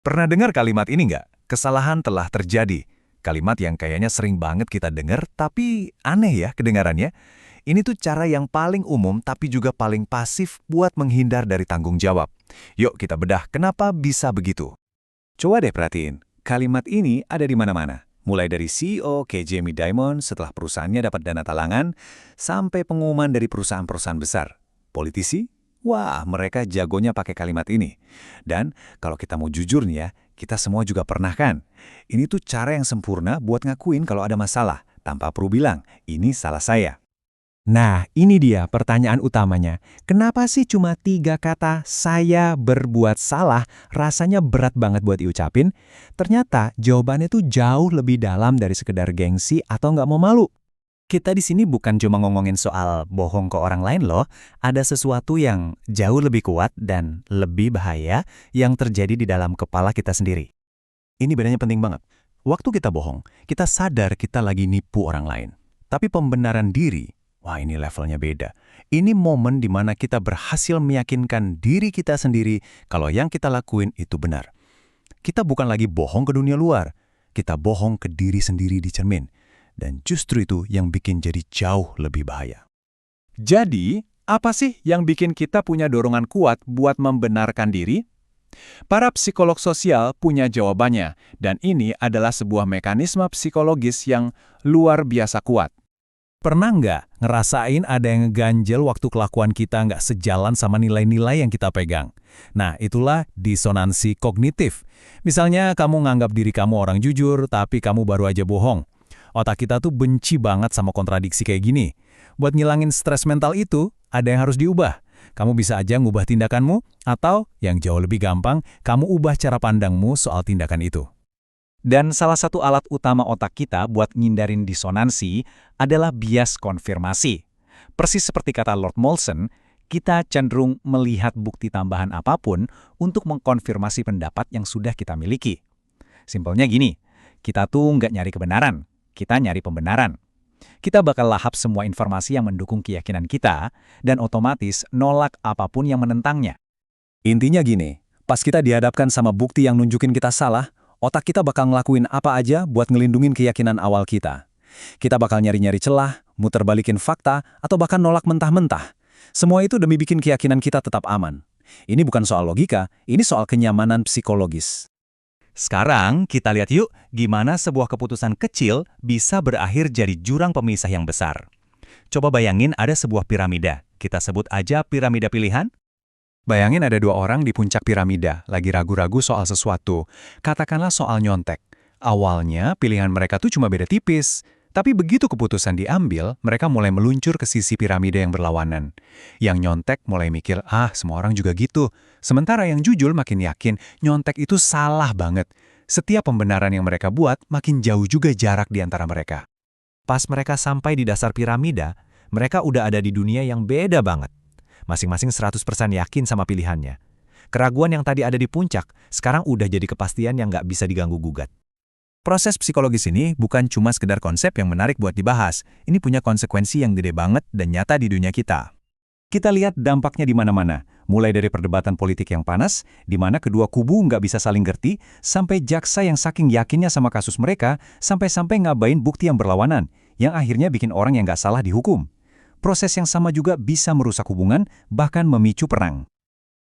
Pernah dengar kalimat ini nggak? Kesalahan telah terjadi. Kalimat yang kayaknya sering banget kita dengar, tapi aneh ya kedengarannya. Ini tuh cara yang paling umum tapi juga paling pasif buat menghindar dari tanggung jawab. Yuk kita bedah kenapa bisa begitu. Coba deh perhatiin, kalimat ini ada di mana-mana. Mulai dari CEO kayak Jamie Dimon setelah perusahaannya dapat dana talangan, sampai pengumuman dari perusahaan-perusahaan besar. Politisi? Wah, mereka jagonya pakai kalimat ini. Dan kalau kita mau jujur nih ya, kita semua juga pernah kan? Ini tuh cara yang sempurna buat ngakuin kalau ada masalah, tanpa perlu bilang, ini salah saya. Nah, ini dia pertanyaan utamanya. Kenapa sih cuma 3 kata "saya berbuat salah" rasanya berat banget buat diucapin? Ternyata jawabannya tuh jauh lebih dalam dari sekedar gengsi atau nggak mau malu. Kita di sini bukan cuma ngomongin soal bohong ke orang lain loh. Ada sesuatu yang jauh lebih kuat dan lebih bahaya yang terjadi di dalam kepala kita sendiri. Ini bedanya penting banget. Waktu kita bohong, kita sadar kita lagi nipu orang lain. Tapi pembenaran diri, wah ini levelnya beda. Ini momen di mana kita berhasil meyakinkan diri kita sendiri kalau yang kita lakuin itu benar. Kita bukan lagi bohong ke dunia luar, kita bohong ke diri sendiri di cermin. Dan justru itu yang bikin jadi jauh lebih bahaya. Jadi, apa sih yang bikin kita punya dorongan kuat buat membenarkan diri? Para psikolog sosial punya jawabannya, dan ini adalah sebuah mekanisme psikologis yang luar biasa kuat. Pernah nggak ngerasain ada yang ngeganjel waktu kelakuan kita nggak sejalan sama nilai-nilai yang kita pegang? Nah, itulah disonansi kognitif. Misalnya kamu nganggap diri kamu orang jujur, tapi kamu baru aja bohong. Otak kita tuh benci banget sama kontradiksi kayak gini. Buat ngilangin stres mental itu, ada yang harus diubah. Kamu bisa aja ngubah tindakanmu, atau yang jauh lebih gampang, kamu ubah cara pandangmu soal tindakan itu. Dan salah satu alat utama otak kita buat ngindarin disonansi adalah bias konfirmasi. Persis seperti kata Lord Molson, kita cenderung melihat bukti tambahan apapun untuk mengkonfirmasi pendapat yang sudah kita miliki. Simpelnya gini, kita tuh nggak nyari kebenaran, kita nyari pembenaran. Kita bakal lahap semua informasi yang mendukung keyakinan kita, dan otomatis nolak apapun yang menentangnya. Intinya gini, pas kita dihadapkan sama bukti yang nunjukin kita salah, otak kita bakal ngelakuin apa aja buat ngelindungin keyakinan awal kita. Kita bakal nyari-nyari celah, muter balikin fakta, atau bahkan nolak mentah-mentah. Semua itu demi bikin keyakinan kita tetap aman. Ini bukan soal logika, ini soal kenyamanan psikologis. Sekarang kita lihat yuk gimana sebuah keputusan kecil bisa berakhir jadi jurang pemisah yang besar. Coba bayangin ada sebuah piramida, kita sebut aja piramida pilihan. Bayangin ada 2 orang di puncak piramida, lagi ragu-ragu soal sesuatu. Katakanlah soal nyontek. Awalnya pilihan mereka tuh cuma beda tipis. Tapi begitu keputusan diambil, mereka mulai meluncur ke sisi piramida yang berlawanan. Yang nyontek mulai mikir, semua orang juga gitu. Sementara yang jujur makin yakin, nyontek itu salah banget. Setiap pembenaran yang mereka buat, makin jauh juga jarak di antara mereka. Pas mereka sampai di dasar piramida, mereka udah ada di dunia yang beda banget. Masing-masing 100% yakin sama pilihannya. Keraguan yang tadi ada di puncak, sekarang udah jadi kepastian yang nggak bisa diganggu-gugat. Proses psikologis ini bukan cuma sekedar konsep yang menarik buat dibahas. Ini punya konsekuensi yang gede banget dan nyata di dunia kita. Kita lihat dampaknya di mana-mana. Mulai dari perdebatan politik yang panas, di mana kedua kubu nggak bisa saling ngerti, sampai jaksa yang saking yakinnya sama kasus mereka, sampai-sampai ngabain bukti yang berlawanan, yang akhirnya bikin orang yang nggak salah dihukum. Proses yang sama juga bisa merusak hubungan, bahkan memicu perang.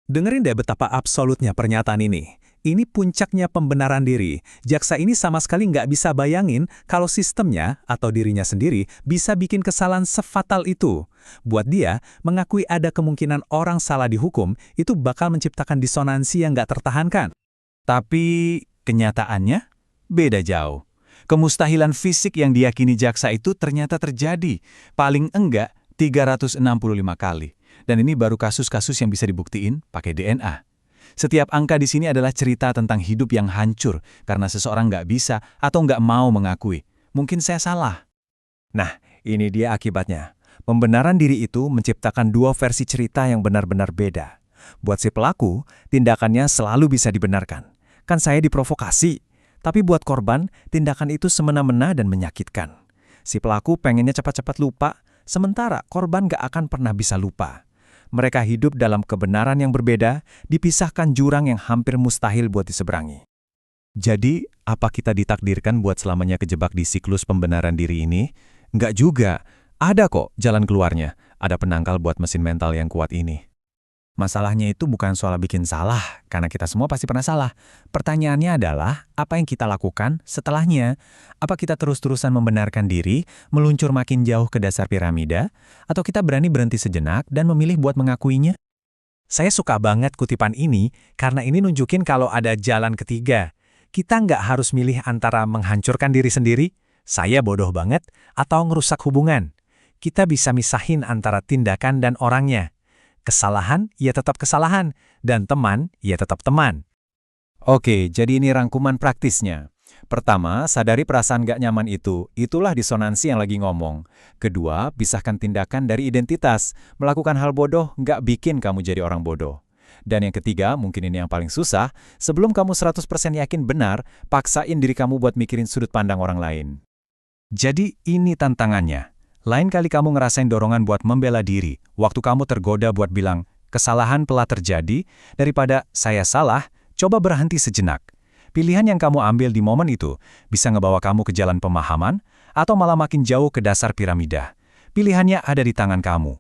Dengerin deh betapa absolutnya pernyataan ini. Ini puncaknya pembenaran diri. Jaksa ini sama sekali nggak bisa bayangin kalau sistemnya atau dirinya sendiri bisa bikin kesalahan sefatal itu. Buat dia, mengakui ada kemungkinan orang salah dihukum itu bakal menciptakan disonansi yang nggak tertahankan. Tapi kenyataannya beda jauh. Kemustahilan fisik yang diyakini jaksa itu ternyata terjadi. Paling enggak 365 kali. Dan ini baru kasus-kasus yang bisa dibuktiin pakai DNA. Setiap angka di sini adalah cerita tentang hidup yang hancur karena seseorang nggak bisa atau nggak mau mengakui. Mungkin saya salah. Nah, ini dia akibatnya. Pembenaran diri itu menciptakan 2 versi cerita yang benar-benar beda. Buat si pelaku, tindakannya selalu bisa dibenarkan. Kan saya diprovokasi. Tapi buat korban, tindakan itu semena-mena dan menyakitkan. Si pelaku pengennya cepat-cepat lupa, sementara korban nggak akan pernah bisa lupa. Mereka hidup dalam kebenaran yang berbeda, dipisahkan jurang yang hampir mustahil buat diseberangi. Jadi, apa kita ditakdirkan buat selamanya kejebak di siklus pembenaran diri ini? Nggak juga. Ada kok jalan keluarnya. Ada penangkal buat mesin mental yang kuat ini. Masalahnya itu bukan soal bikin salah, karena kita semua pasti pernah salah. Pertanyaannya adalah, apa yang kita lakukan setelahnya? Apa kita terus-terusan membenarkan diri, meluncur makin jauh ke dasar piramida, atau kita berani berhenti sejenak dan memilih buat mengakuinya? Saya suka banget kutipan ini, karena ini nunjukin kalau ada jalan ketiga. Kita nggak harus milih antara menghancurkan diri sendiri, saya bodoh banget, atau ngerusak hubungan. Kita bisa misahin antara tindakan dan orangnya. Kesalahan, ya tetap kesalahan. Dan teman, ya tetap teman. Oke, jadi ini rangkuman praktisnya. Pertama, sadari perasaan gak nyaman itu. Itulah disonansi yang lagi ngomong. Kedua, pisahkan tindakan dari identitas. Melakukan hal bodoh gak bikin kamu jadi orang bodoh. Dan yang ketiga, mungkin ini yang paling susah, sebelum kamu 100% yakin benar, paksain diri kamu buat mikirin sudut pandang orang lain. Jadi ini tantangannya. Lain kali kamu ngerasain dorongan buat membela diri, waktu kamu tergoda buat bilang, kesalahan telah terjadi, daripada saya salah, coba berhenti sejenak. Pilihan yang kamu ambil di momen itu bisa ngebawa kamu ke jalan pemahaman, atau malah makin jauh ke dasar piramida. Pilihannya ada di tangan kamu.